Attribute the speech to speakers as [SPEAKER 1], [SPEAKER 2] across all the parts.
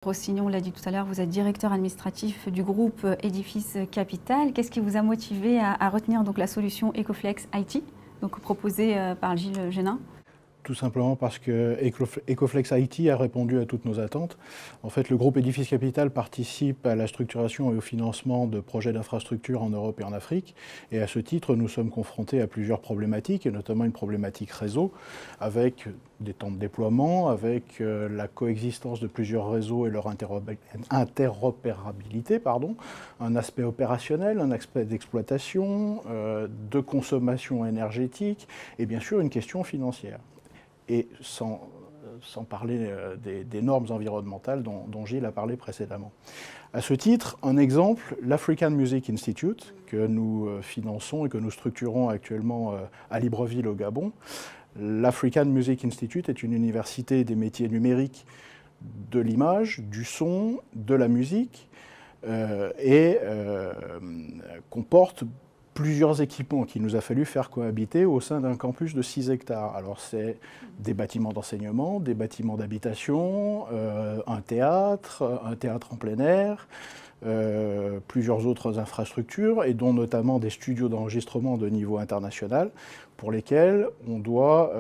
[SPEAKER 1] Rossignon l'a dit tout à l'heure, vous êtes directeur administratif du groupe Edifice Capital. Qu'est-ce qui vous a motivé à retenir donc la solution Ecoflex IT, donc proposée par Gilles Génin?
[SPEAKER 2] Tout simplement parce que Ecoflex IT a répondu à toutes nos attentes. En fait, le groupe Edifice Capital participe à la structuration et au financement de projets d'infrastructures en Europe et en Afrique. Et à ce titre, nous sommes confrontés à plusieurs problématiques, et notamment une problématique réseau, avec des temps de déploiement, avec la coexistence de plusieurs réseaux et leur interopérabilité, un aspect opérationnel, un aspect d'exploitation, de consommation énergétique, et bien sûr une question financière. Et sans parler des normes environnementales dont Gilles a parlé précédemment. À ce titre, un exemple, l'African Music Institute, que nous finançons et que nous structurons actuellement à Libreville au Gabon. L'African Music Institute est une université des métiers numériques de l'image, du son, de la musique, et comporte plusieurs équipements qu'il nous a fallu faire cohabiter au sein d'un campus de 6 hectares. Alors c'est des bâtiments d'enseignement, des bâtiments d'habitation, un théâtre en plein air, plusieurs autres infrastructures, et dont notamment des studios d'enregistrement de niveau international, pour lesquels on doit,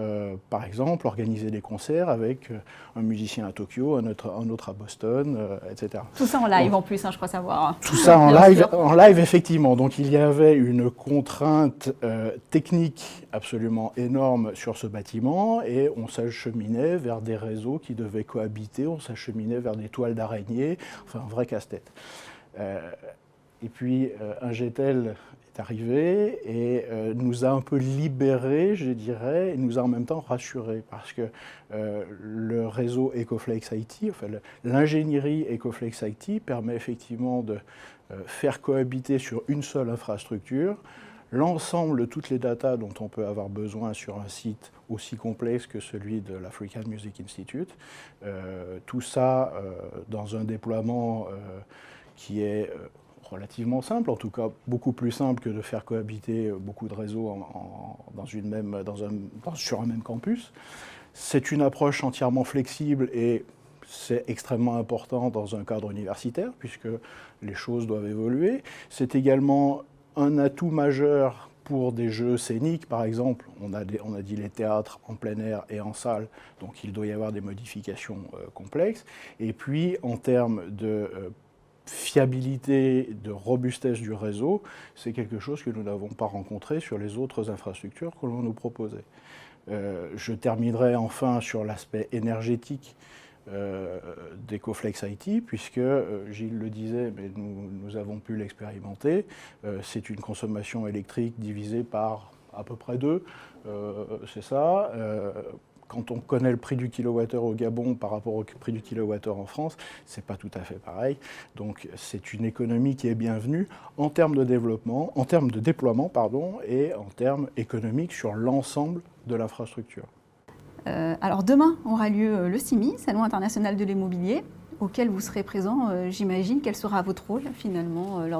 [SPEAKER 2] par exemple, organiser des concerts avec un musicien à Tokyo, un autre à Boston, etc.
[SPEAKER 1] Tout ça en live en plus, je crois savoir.
[SPEAKER 2] Tout ça en live, effectivement. Donc il y avait une contrainte technique absolument énorme sur ce bâtiment, et on s'acheminait vers des réseaux qui devaient cohabiter, on s'acheminait vers des toiles d'araignée, enfin un vrai casse-tête. Et puis Ingetel est arrivé et nous a un peu libérés, je dirais, et nous a en même temps rassurés, parce que le réseau Ecoflex IT, enfin l'ingénierie Ecoflex IT permet effectivement de faire cohabiter sur une seule infrastructure l'ensemble de toutes les datas dont on peut avoir besoin sur un site aussi complexe que celui de l'African Music Institute. Tout ça dans un déploiement qui est relativement simple, en tout cas beaucoup plus simple que de faire cohabiter beaucoup de réseaux sur un même campus. C'est une approche entièrement flexible, et c'est extrêmement important dans un cadre universitaire, puisque les choses doivent évoluer. C'est également un atout majeur pour des jeux scéniques, par exemple. On a dit les théâtres en plein air et en salle, donc il doit y avoir des modifications complexes. Et puis, en termes de fiabilité, de robustesse du réseau, c'est quelque chose que nous n'avons pas rencontré sur les autres infrastructures que l'on nous proposait. Je terminerai enfin sur l'aspect énergétique d'Ecoflex IT, puisque Gilles le disait, mais nous avons pu l'expérimenter. C'est une consommation électrique divisée par à peu près 2, c'est ça. Quand on connaît le prix du kilowattheure au Gabon par rapport au prix du kilowattheure en France, c'est pas tout à fait pareil. Donc c'est une économie qui est bienvenue en termes de développement, en termes de déploiement, et en termes économiques sur l'ensemble de l'infrastructure.
[SPEAKER 1] Alors demain aura lieu le CIMI, Salon international de l'immobilier, auquel vous serez présent, j'imagine. Quel sera votre rôle finalement lors